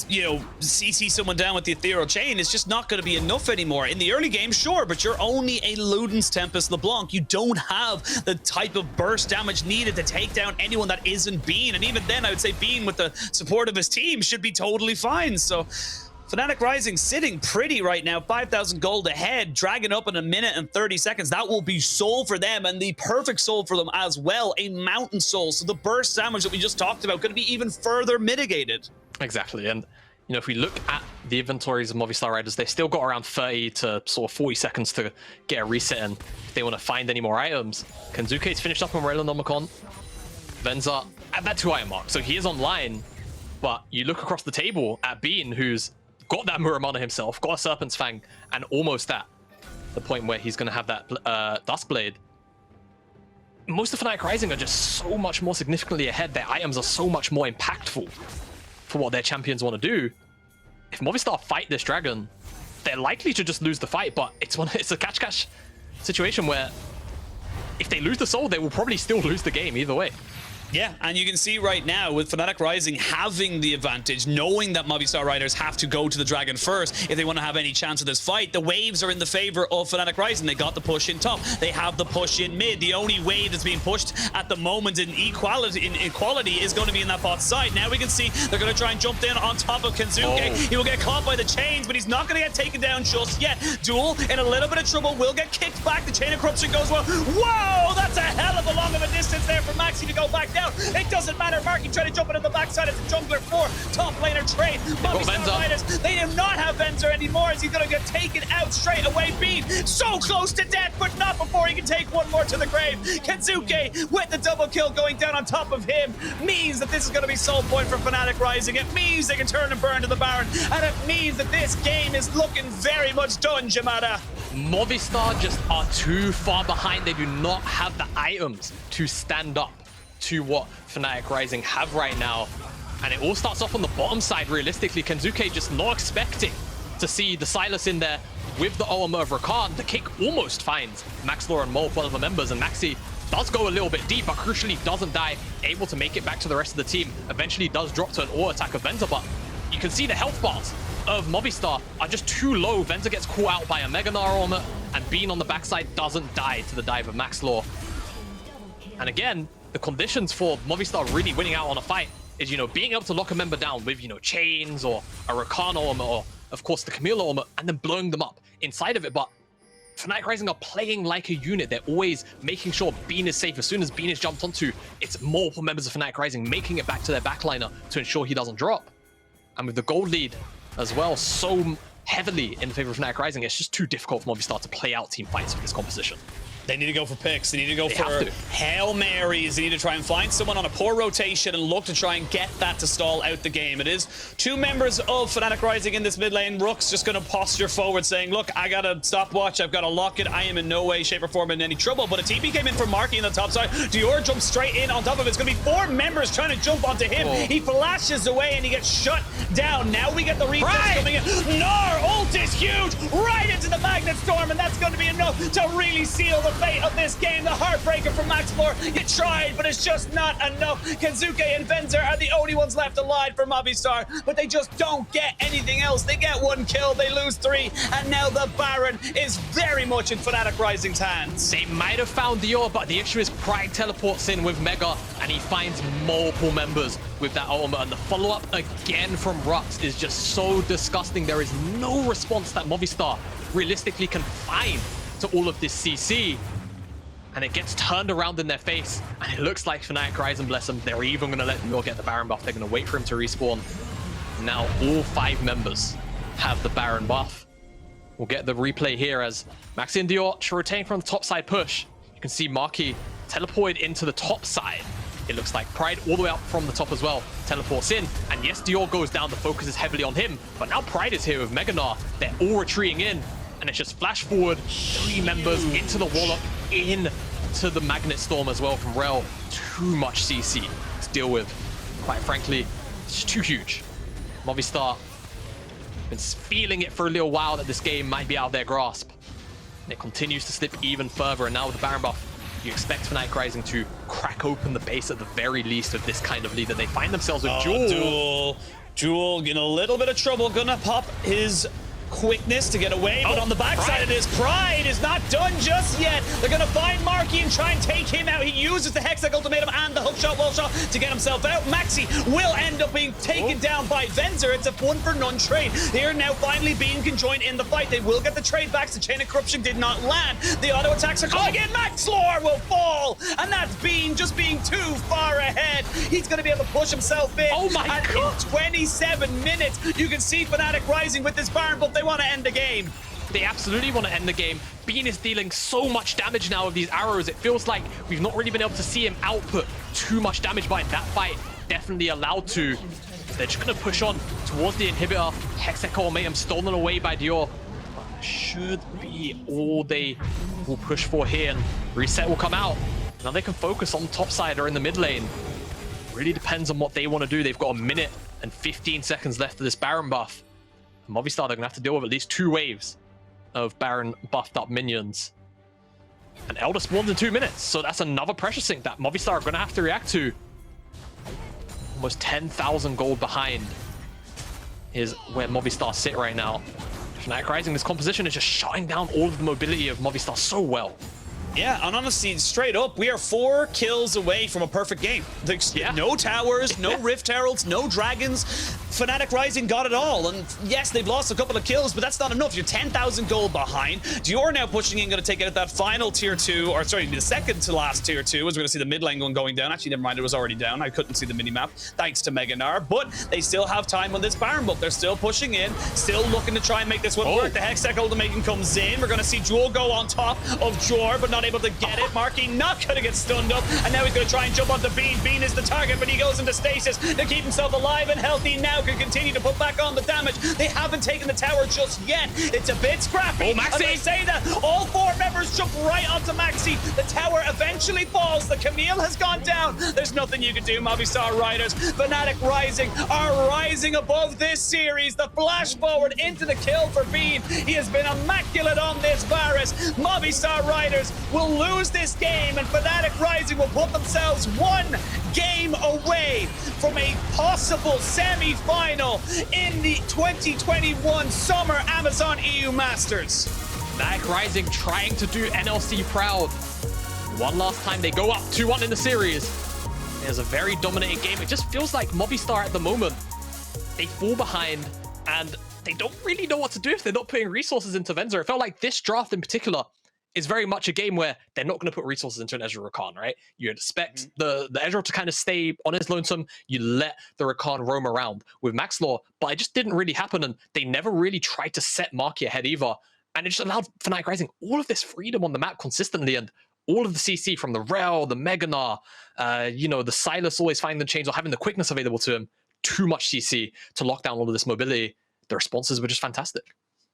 you know, CC someone down with the Ethereal Chain is just not going to be enough anymore. In the early game, sure, but you're only a Ludens Tempest LeBlanc. You don't have the type of burst damage needed to take down anyone that isn't Bean. And even then, I would say Bean with the support of his team should be totally fine. So Fnatic Rising sitting pretty right now, 5,000 gold ahead, dragging up in 1 minute and 30 seconds. That will be soul for them, and the perfect soul for them as well, a mountain soul. So the burst damage that we just talked about going to be even further mitigated. Exactly, and you know, if we look at the inventories of Movistar Riders, they still got around 30 to sort of 40 seconds to get a reset in if they want to find any more items. xKenzuke's finished up on Rell and Nomicon. Venzer at that 2-item mark, so he is online, but you look across the table at Bean, who's got that Muramana himself, got a Serpent's Fang, and almost at the point where he's going to have that Duskblade. Most of Fnatic Rising are just so much more significantly ahead. Their items are so much more impactful for what their champions want to do. If Movistar fight this dragon, they're likely to just lose the fight, but it's a catch-catch situation where if they lose the soul, they will probably still lose the game either way. Yeah, and you can see right now with Fnatic Rising having the advantage, knowing that Movistar Riders have to go to the Dragon first if they want to have any chance of this fight. The waves are in the favor of Fnatic Rising. They got the push in top. They have the push in mid. The only wave that's being pushed at the moment in equality is going to be in that bot side. Now we can see they're going to try and jump in on top of xKenzuke. He will get caught by the chains, but he's not going to get taken down just yet. Duel in a little bit of trouble, will get kicked back. The chain of corruption goes well. Whoa, that's a hell of a long of a distance there for Maxi to go back down. It doesn't matter. Marky trying to jump into the backside as a jungler for top laner trade. Movistar Riders, they do not have Venzer anymore as he's going to get taken out straight away. Bean so close to death, but not before he can take one more to the grave. xKenzuke with the double kill going down on top of him means that this is going to be soul point for Fnatic Rising. It means they can turn and burn to the Baron, and it means that this game is looking very much done, Jamada. Movistar just are too far behind. They do not have the items to stand up to what Fnatic Rising have right now. And it all starts off on the bottom side, realistically. xKenzuke just not expecting to see the Sylas in there with the ultimate of Rakan. The kick almost finds Maxlore and multiple other members, and Maxi does go a little bit deep, but crucially doesn't die, able to make it back to the rest of the team. Eventually does drop to an auto attack of Venzer, but you can see the health bars of Movistar are just too low. Venzer gets caught out by a Mega Gnar ultimate, and Bean on the backside doesn't die to the dive of Maxlore. And again, the conditions for Movistar really winning out on a fight is, you know, being able to lock a member down with, you know, chains or a Rakan ultimate or, of course, the Camille ultimate, and then blowing them up inside of it. But Fnatic Rising are playing like a unit. They're always making sure Bean is safe. As soon as Bean is jumped onto, it's multiple members of Fnatic Rising making it back to their backliner to ensure he doesn't drop. And with the gold lead as well so heavily in favor of Fnatic Rising, it's just too difficult for Movistar to play out team fights with this composition. They need to go for picks. They need to go for Hail Marys. They need to try and find someone on a poor rotation and look to try and get that to stall out the game. It is two members of Fnatic Rising in this mid lane. Rhuckz just going to posture forward saying, look, I got a stopwatch. I've got to lock it. I am in no way, shape, or form in any trouble. But a TP came in from Marky in the top side. Dajor jumps straight in on top of it. It's going to be 4 members trying to jump onto him. He flashes away and he gets shut down. Now we get the reflex coming in. Gnar ult is huge. Right into the Magnet Storm. And that's going to be enough to really seal the fate of this game. The heartbreaker from Maxlore. You tried, but it's just not enough. xKenzuke and Venzer are the only ones left alive for Movistar, but they just don't get anything else. They get 1 kill, they lose 3, and now the Baron is very much in Fnatic Rising's hands. They might have found Dajor, but the issue is Pride teleports in with Mega, and he finds multiple members with that ultimate, and the follow-up again from Rhuckz is just so disgusting. There is no response that Movistar realistically can find to all of this CC. And it gets turned around in their face, and it looks like Fnatic Rising, bless them, they're even going to let Dajor get the Baron buff. They're going to wait for him to respawn. Now all 5 members have the Baron buff. We'll get the replay here as Maxi and Dajor rotating from the top side push. You can see Marky teleported into the top side. It looks like Pride all the way up from the top as well teleports in, and yes, Dajor goes down. The focus is heavily on him, but now Pride is here with Mega Gnar. They're all retreating in, and it's just flash forward 3 members into the wall up, in to the Magnet Storm as well from Rell. Too much CC to deal with. Quite frankly, it's too huge. Movistar been feeling it for a little while that this game might be out of their grasp. And it continues to slip even further, and now with the Baron buff You expect Fnatic Rising to crack open the base at the very least of this kind of lead, and they find themselves with Duel in a little bit of trouble, gonna pop his quickness to get away, but on the backside of this, Pride is not done just yet. They're gonna find Marky and try and take him out. He uses the Hextech Ultimatum and the hookshot, wall shot to get himself out. Maxi will end up being taken down by Venzer. It's a one-for-none trade. They're now finally being conjoined in the fight. They will get the trade back. The Chain of Corruption did not land. The auto attacks are coming in. Maxlore will fall, and that's Bean just being too far ahead. He's gonna be able to push himself in. Oh my God. In 27 minutes, you can see Fnatic Rising with this Baron, but they want to end the game. They absolutely want to end the game. Bean is dealing so much damage now with these arrows. It feels like we've not really been able to see him output too much damage, but in that fight, definitely allowed to. They're just going to push on towards the inhibitor. Hextech Ultimatum stolen away by Dajor. Should be all they will push for here, and reset will come out. Now they can focus on the top side or in the mid lane. Really depends on what they want to do. They've got a minute and 15 seconds left of this Baron buff. Movistar, they're going to have to deal with at least 2 waves of Baron buffed up minions. And Elder spawns in 2 minutes, so that's another pressure sink that Movistar are going to have to react to. Almost 10,000 gold behind is where Movistar sit right now. Fnatic Rising, this composition is just shutting down all of the mobility of Movistar so well. Yeah, and honestly, straight up, we are 4 kills away from a perfect game. No towers, no Rift Heralds, no dragons. Fnatic Rising got it all, and yes, they've lost a couple of kills, but that's not enough. You're 10,000 gold behind. Dior now pushing in, going to take out that final tier 2, or sorry, the second to last tier 2, as we're going to see the mid lane going down. Actually, never mind, it was already down. I couldn't see the minimap, thanks to Gnar, but they still have time on this Baron buff. They're still pushing in, still looking to try and make this one work. The Hextech Ultimatum comes in. We're going to see Jewel go on top of Jor, but not able to get it. Marky not going to get stunned up, and now he's going to try and jump onto Bean. Bean is the target, but he goes into stasis to keep himself alive and healthy. Now can continue to put back on the damage. They haven't taken the tower just yet. It's a bit scrappy. Maxi! As I say that, all 4 members jump right onto Maxi. The tower eventually falls. The Camille has gone down. There's nothing you can do, Movistar Riders. Fnatic Rising are rising above this series. The flash forward into the kill for Bean. He has been immaculate on this Varus. Movistar Riders will lose this game, and Fnatic Rising will put themselves 1 game away from a possible semi-final in the 2021 Summer Amazon EU Masters. Fnatic Rising trying to do NLC proud. One last time, they go up 2-1 in the series. There's a very dominating game. It just feels like Movistar at the moment, they fall behind and they don't really know what to do if they're not putting resources into Venzer. It felt like this draft in particular is very much a game where they're not going to put resources into an Ezreal Rakan, right? You expect the Ezreal to kind of stay on his lonesome. You let the Rakan roam around with Maxlore, but it just didn't really happen, and they never really tried to set Marky ahead either. And it just allowed Fnatic Rising all of this freedom on the map consistently, and all of the CC from the Rell, the Gnar, the Sylas always finding the chains or having the quickness available to him. Too much CC to lock down all of this mobility. The responses were just fantastic.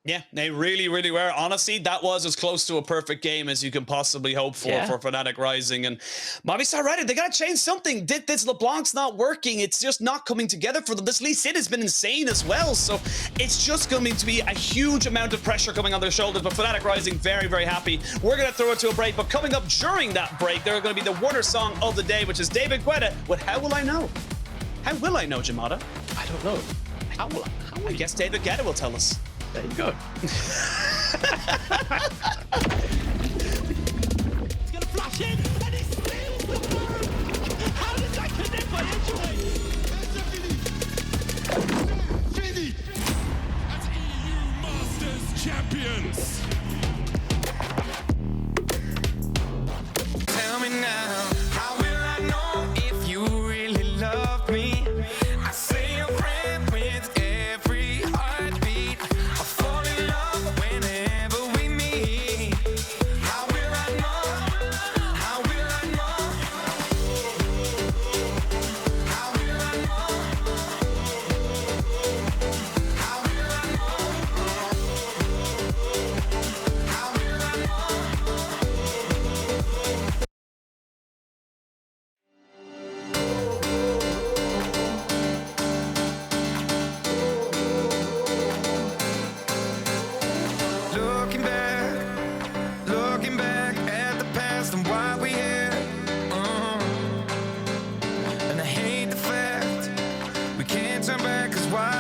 Yeah, they really, really were. Honestly, that was as close to a perfect game as you can possibly hope for Fnatic Rising. And Movistar Riders, they got to change something. This LeBlanc's not working. It's just not coming together for them. This Lee Sin has been insane as well. So it's just going to be a huge amount of pressure coming on their shoulders. But Fnatic Rising, very, very happy. We're going to throw it to a break. But coming up during that break, there are going to be the winner song of the day, which is David Guetta with How Will I Know? How will I know, Jamada? I don't know. How will I guess David Guetta will tell us. There you go. He's gonna flash in and he steals the bird. How did that connect by Edgeway? Finish. As EU Masters champions. Tell me now, how will I know if you really love me? I say a prayer with every heartbeat. I fall in love whenever we meet. How will I know? How will I know? How will I know? How will I know?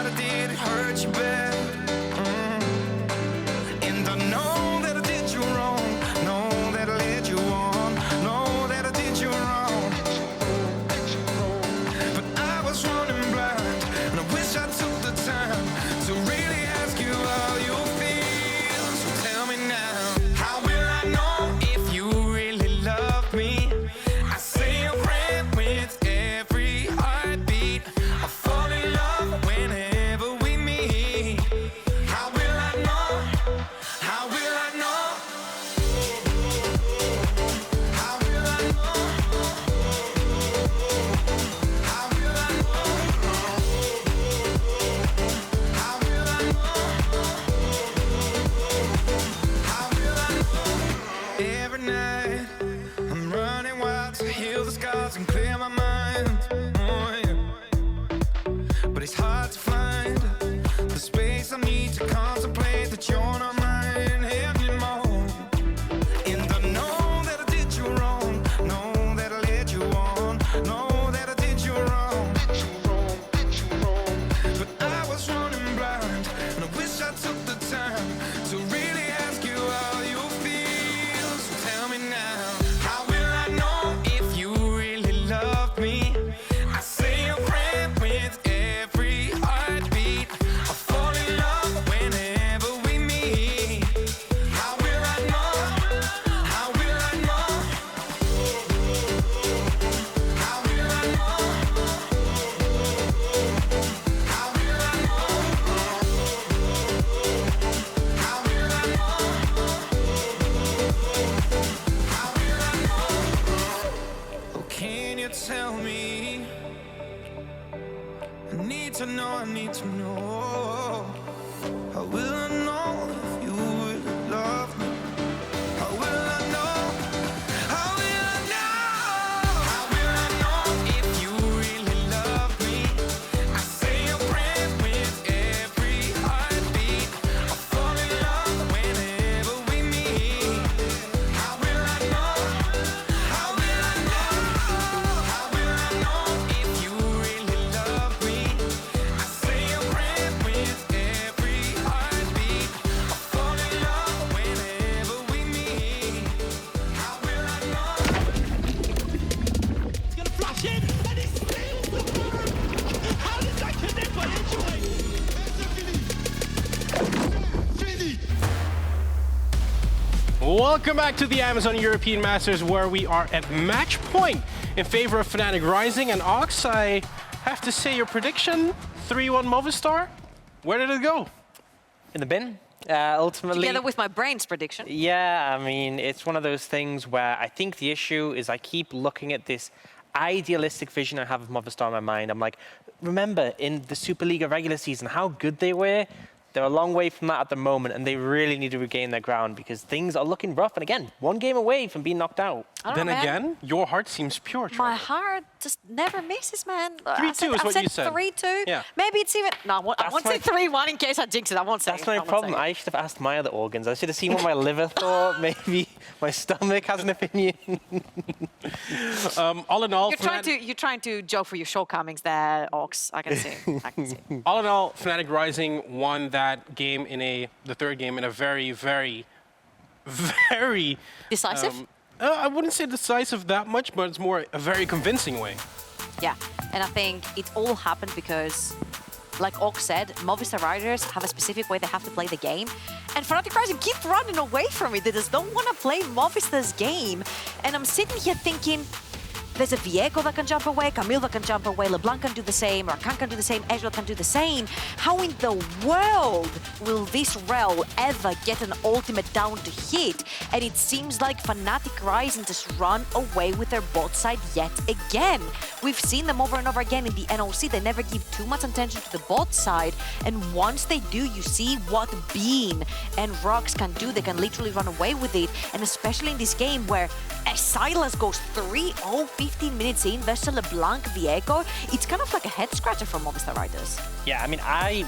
that I did hurt you bad. And I know that I did you wrong. Know that I led you on. Know that I did you wrong. But I was running blind, and I wish I took the time to really ask you how you feel. So tell me now, how will I know if you really love me? I say a prayer with every heartbeat. I fall in love whenever we meet. How will I know? How will I know? How will I know? How will I know? How will I know? How will I know? Every night I'm running wild to heal the scars and clear my mind. Oh, yeah. But it's hard to find the space I need to contemplate that you're not mine anymore. And I know that I did you wrong. Know that I led you on. Know that I did you wrong. But I was running blind, and I wish I took the time to really ask you how you feel. So tell me now, how will I know if you really love me? I say a prayer with every heartbeat. I fall in love whenever we meet. How will I know? How will I know? How will I know? How will I know? How will I know? How will I know? Oh, can you tell me? I need to know, I need to know. How will I know if you really love me? How will I know? How will I know? How will I know if you really love me? I say a prayer with every heartbeat. I fall in love whenever we meet. How will I know? How will I know? How will I know if you really love me? I say a prayer with every heartbeat. I fall in love whenever we meet. How will I know? He's gonna flash in, and he steals the bird! How did that connect by anyway? Fini! Welcome back to the Amazon European Masters, where we are at match point in favor of Fnatic Rising. And Ox, I have to say, your prediction, 3-1 Movistar, where did it go? In the bin. Ultimately, Together with my brain's prediction. yeah, I mean, it's one of those things where I think the issue is I keep looking at this idealistic vision I have of Movistar in my mind. I'm like, remember in the Superliga regular season how good they were? They're a long way from that at the moment, and they really need to regain their ground because things are looking rough. And again, one game away from being knocked out. I don't Then know, man. again, your heart seems pure. My Trevor. heart just never misses, man. 3-2 is what you said. 3-2. Yeah. Maybe it's even... No, I won't say That's my- 3-1 in case I jinx it. I won't say That's it. my I won't problem. say it. I should have asked my other organs. I should have seen what my liver thought. Maybe my stomach has an opinion. All in all, You're trying to joke for your shortcomings there, Ox. I can see. I can see. all in all, Fnatic Rising won that game the third game in a very, very, very Decisive? I wouldn't say decisive that much, but it's more a very convincing way. Yeah, and I think it all happened because, like Ox said, Movistar Riders have a specific way they have to play the game. And Fnatic Rising keep running away from it. They just don't want to play Movistar's game. And I'm sitting here thinking, there's a Viego that can jump away, Camille that can jump away, LeBlanc can do the same, Rakan can do the same, Ezreal can do the same. How in the world will this Rell ever get an ultimate down to hit? And it seems like Fnatic Rising just run away with their bot side yet again. We've seen them over and over again in the NOC. They never give too much attention to the bot side. And once they do, you see what Bean and Rhuckz can do. They can literally run away with it. And especially in this game where As Sylas goes 3-0, 15 minutes in versus LeBlanc, Viego, it's kind of like a head scratcher for Movistar Riders. Yeah, I mean,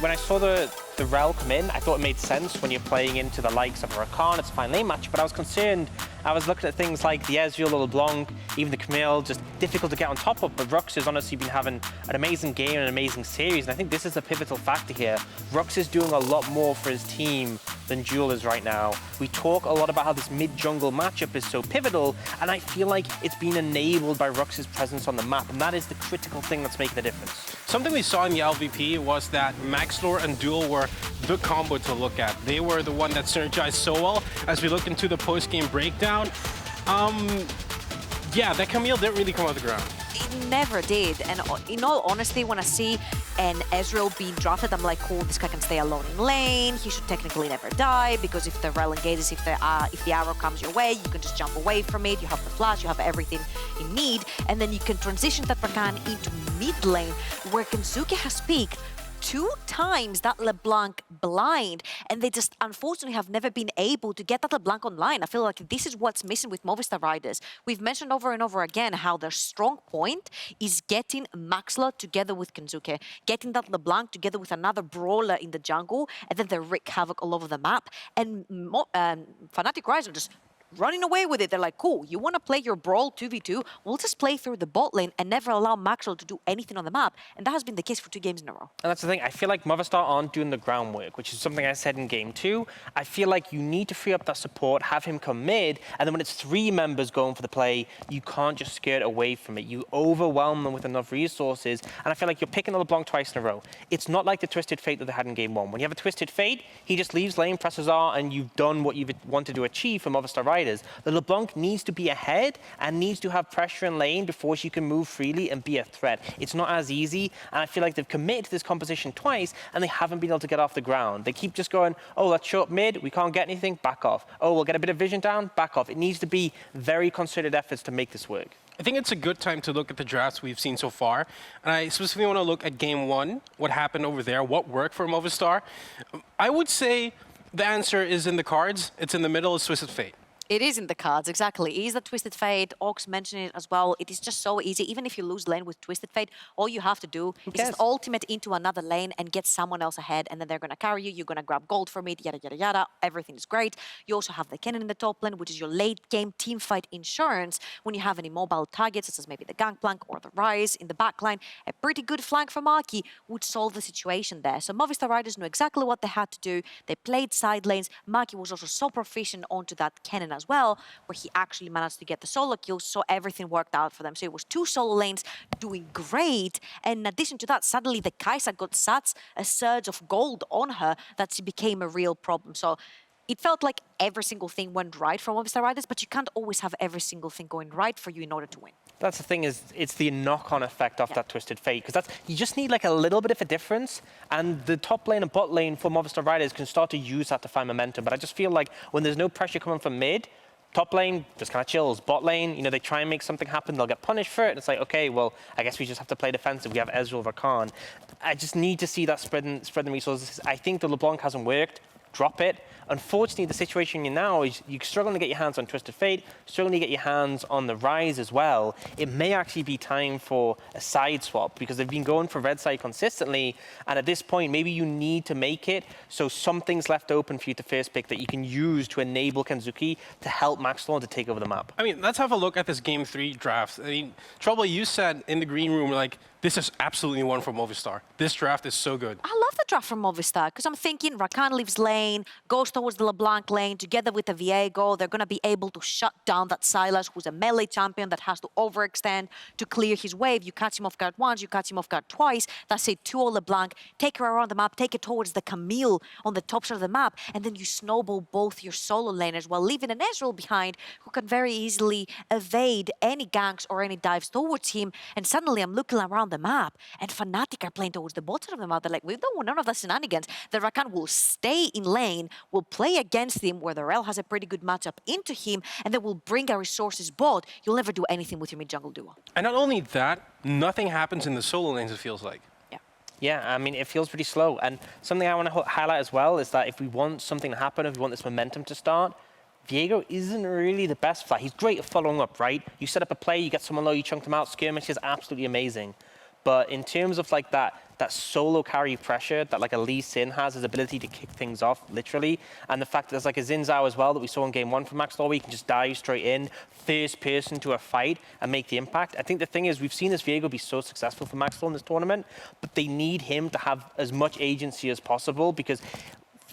when I saw the Rell come in, I thought it made sense when you're playing into the likes of Rakan. It's a fine lane match, but I was concerned. I was looking at things like the Ezreal, the LeBlanc, even the Camille, just difficult to get on top of. But Rhuckz has honestly been having an amazing game and an amazing series, and I think this is a pivotal factor here. Rhuckz is doing a lot more for his team than DuaLL is right now. We talk a lot about how this mid-jungle matchup is so pivotal, and I feel like it's been enabled by Rhuckz's presence on the map, and that is the critical thing that's making the difference. Something we saw in the LVP was that Maxlore and DuaLL were the combo to look at. They were the one that synergized so well. As we look into the post-game breakdown, yeah, that Camille didn't really come out of the ground. It never did. And in all honesty, when I see an Ezreal being drafted, I'm like, cool, this guy can stay alone in lane. He should technically never die, because if the Rell engages, if the arrow comes your way, you can just jump away from it. You have the flash, you have everything you need. And then you can transition that Rakan into mid lane, where xKenzuke has peaked 2 times that LeBlanc blind, and they just unfortunately have never been able to get that LeBlanc online. I feel like this is what's missing with Movistar Riders. We've mentioned over and over again how their strong point is getting Maxlore together with xKenzuke, getting that LeBlanc together with another brawler in the jungle, and then they wreak havoc all over the map. And Fnatic Rise are just running away with it. They're like, cool, you want to play your brawl 2v2? We'll just play through the bot lane and never allow Maxlore to do anything on the map. And that has been the case for 2 games in a row. And that's the thing. I feel like Movistar aren't doing the groundwork, which is something I said in game 2. I feel like you need to free up that support, have him come mid, and then when it's 3 members going for the play, you can't just skirt away from it. You overwhelm them with enough resources, and I feel like you're picking the LeBlanc twice in a row. It's not like the Twisted Fate that they had in game 1. When you have a Twisted Fate, he just leaves lane, presses R, and you've done what you've wanted to achieve for Movistar Riders. The LeBlanc needs to be ahead and needs to have pressure in lane before she can move freely and be a threat. It's not as easy, and I feel like they've committed to this composition twice and they haven't been able to get off the ground. They keep just going, oh, let's show up mid, we can't get anything, back off. Oh, we'll get a bit of vision down, back off. It needs to be very concerted efforts to make this work. I think it's a good time to look at the drafts we've seen so far. And I specifically want to look at game 1, what happened over there, what worked for Movistar. I would say the answer is in the cards. It's in the middle of Twisted Fate. It is in the cards, exactly. It is the Twisted Fate. Ox mentioned it as well. It is just so easy. Even if you lose lane with Twisted Fate, all you have to do is just ultimate into another lane and get someone else ahead, and then they're going to carry you. You're going to grab gold from it, yada, yada, yada. Everything is great. You also have the cannon in the top lane, which is your late-game teamfight insurance when you have any mobile targets, such as maybe the Gangplank or the Rise in the backline. A pretty good flank for Marky would solve the situation there. So Movistar Riders knew exactly what they had to do. They played side lanes. Marky was also so proficient onto that cannon as well, where he actually managed to get the solo kills, so everything worked out for them. So it was 2 solo lanes doing great, and in addition to that, suddenly the Kai'Sa got such a surge of gold on her that she became a real problem. So it felt like every single thing went right for Movistar Riders, but you can't always have every single thing going right for you in order to win. That's the thing, is it's the knock-on effect of that Twisted Fate, because you just need like a little bit of a difference, and the top lane and bot lane for Movistar Riders can start to use that to find momentum. But I just feel like when there's no pressure coming from mid, top lane just kind of chills. Bot lane, you know, they try and make something happen, they'll get punished for it. And it's like, okay, well, I guess we just have to play defensive. We have Ezreal, Rakan. I just need to see that spreading resources. I think the LeBlanc hasn't worked. Drop it. Unfortunately, the situation you're now is you're struggling to get your hands on Twisted Fate, struggling to get your hands on the Rise as well. It may actually be time for a side swap, because they've been going for red side consistently, and at this point, maybe you need to make it so something's left open for you to first pick that you can use to enable xKenzuke to help Maxlore to take over the map. I mean, let's have a look at this game 3 draft. I mean, Trouble, you said in the green room, like, this is absolutely one for Movistar. This draft is so good. I love the draft from Movistar, because I'm thinking Rakan leaves lane, goes towards the LeBlanc lane, together with the Viego. They're going to be able to shut down that Sylas, who's a melee champion that has to overextend to clear his wave. You catch him off guard once, you catch him off guard twice. That's it, 2-0 LeBlanc. Take her around the map, take it towards the Camille on the top side of the map, and then you snowball both your solo laners while leaving an Ezreal behind who can very easily evade any ganks or any dives towards him. And suddenly I'm looking around the map, and Fnatic are playing towards the bottom of the map. They're like, we don't want none of that shenanigans. The Rakan will stay in lane, will play against him where the Rell has a pretty good matchup into him, and then we'll bring our resources bot. You'll never do anything with your mid-jungle duo. And not only that, nothing happens in the solo lanes, it feels like. Yeah, I mean, it feels pretty slow. And something I want to highlight as well is that if we want something to happen, if we want this momentum to start, Viego isn't really the best for that. He's great at following up, right? You set up a play, you get someone low, you chunk them out, skirmish is absolutely amazing. But in terms of like that solo carry pressure that like a Lee Sin has, his ability to kick things off, literally, and the fact that there's like a Xin Zhao as well that we saw in game 1 from Maxlore, where you can just dive straight in, first person to a fight and make the impact. I think the thing is, we've seen this Viego be so successful for Maxlore in this tournament, but they need him to have as much agency as possible, because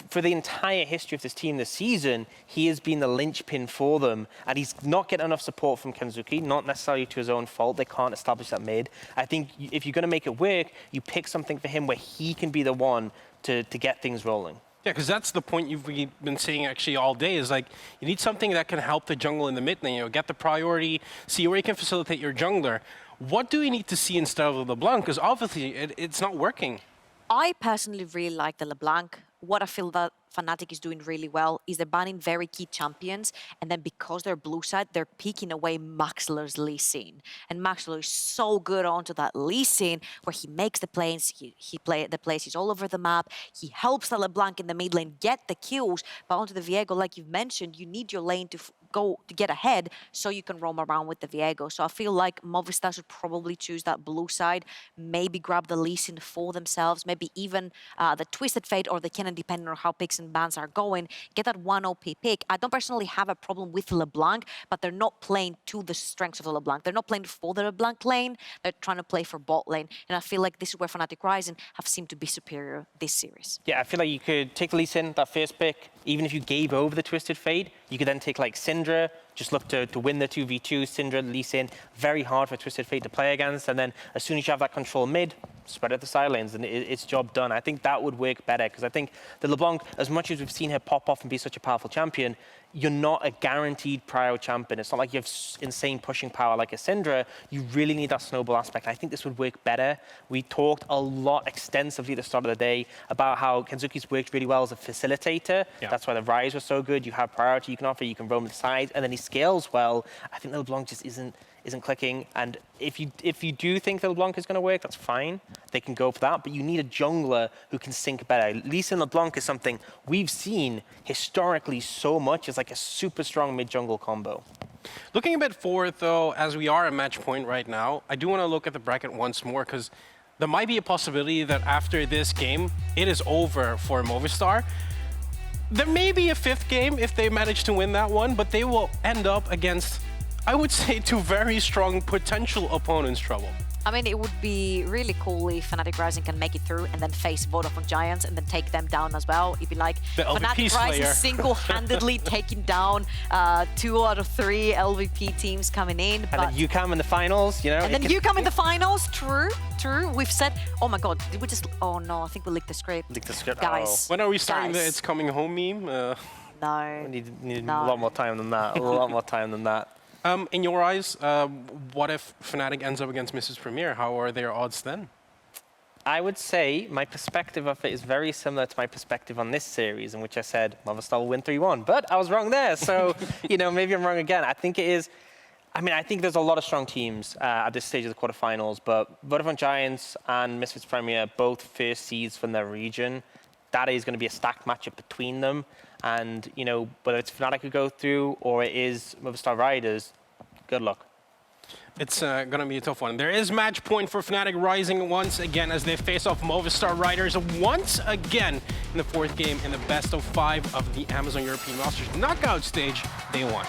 for the entire history of this team this season, he has been the linchpin for them, and he's not getting enough support from XKenzuke, not necessarily to his own fault. They can't establish that mid. I think if you're going to make it work, you pick something for him where he can be the one to get things rolling. Yeah, because that's the point you've been saying actually all day, is like, you need something that can help the jungle in the mid lane, get the priority, see where you can facilitate your jungler. What do we need to see instead of the LeBlanc? Because obviously it's not working. I personally really like the LeBlanc. What I feel that Fnatic is doing really well is they're banning very key champions, and then because they're blue side, they're peeking away Maxlore's Lee Sin. And Maxlore is so good onto that Lee Sin, where he makes the plays, he plays the plays, he's all over the map, he helps the LeBlanc in the mid lane get the kills, but onto the Viego, like you've mentioned, you need your lane to go to get ahead so you can roam around with the Viego. So I feel like Movistar should probably choose that blue side, maybe grab the Lee Sin for themselves, maybe even the Twisted Fate or the Cannon, depending on how picks and bans are going, get that one OP pick. I don't personally have a problem with LeBlanc, but they're not playing to the strengths of the LeBlanc. They're not playing for the LeBlanc lane, they're trying to play for bot lane. And I feel like this is where Fnatic Rising have seemed to be superior this series. Yeah, I feel like you could take the Lee Sin, that first pick, even if you gave over the Twisted Fate, you could then take like Syndra, just look to win the 2v2, Syndra, Lee Sin, very hard for Twisted Fate to play against, and then as soon as you have that control mid, spread out the side lanes, and it's job done. I think that would work better, because I think the LeBlanc, as much as we've seen her pop off and be such a powerful champion, you're not a guaranteed prio champion. It's not like you have insane pushing power like a Syndra. You really need that snowball aspect. I think this would work better. We talked a lot extensively at the start of the day about how XKenzuke's worked really well as a facilitator. Yeah. That's why the Rise was so good. You have priority you can offer, you can roam the sides, and then he scales well. I think the LeBlanc just isn't clicking, and if you do think the LeBlanc is going to work, that's fine. They can go for that, but you need a jungler who can sync better. Lee Sin LeBlanc is something we've seen historically so much as like a super strong mid-jungle combo. Looking a bit forward, though, as we are at match point right now, I do want to look at the bracket once more, because there might be a possibility that after this game, it is over for Movistar. There may be a 5th game if they manage to win that one, but they will end up against, I would say, 2 very strong potential opponents, Trouble. I mean, it would be really cool if Fnatic Rising can make it through and then face Vodafone Giants and then take them down as well. It'd be like the Fnatic Rising single-handedly taking down 2 out of 3 LVP teams coming in. And then you come in the finals, you know? And then you come in the finals, true. We've said, oh my God, did we just, oh no, I think we leaked the script. Guys. When are we starting the It's Coming Home meme? No. We need a lot more time than that, a lot more time than that. In your eyes, what if Fnatic ends up against Mrs. Premier? How are their odds then? I would say my perspective of it is very similar to my perspective on this series, in which I said Movistar will win 3-1, but I was wrong there. So, you know, maybe I'm wrong again. I think it is. I mean, I think there's a lot of strong teams at this stage of the quarterfinals, but Vodafone Giants and Misfits Premier, both first seeds from their region. That is going to be a stacked matchup between them. And, you know, whether it's Fnatic who go through or it is Movistar Riders, good luck. It's going to be a tough one. There is match point for Fnatic Rising once again as they face off Movistar Riders once again in the 4th game in the best of 5 of the Amazon European Masters knockout stage. They won.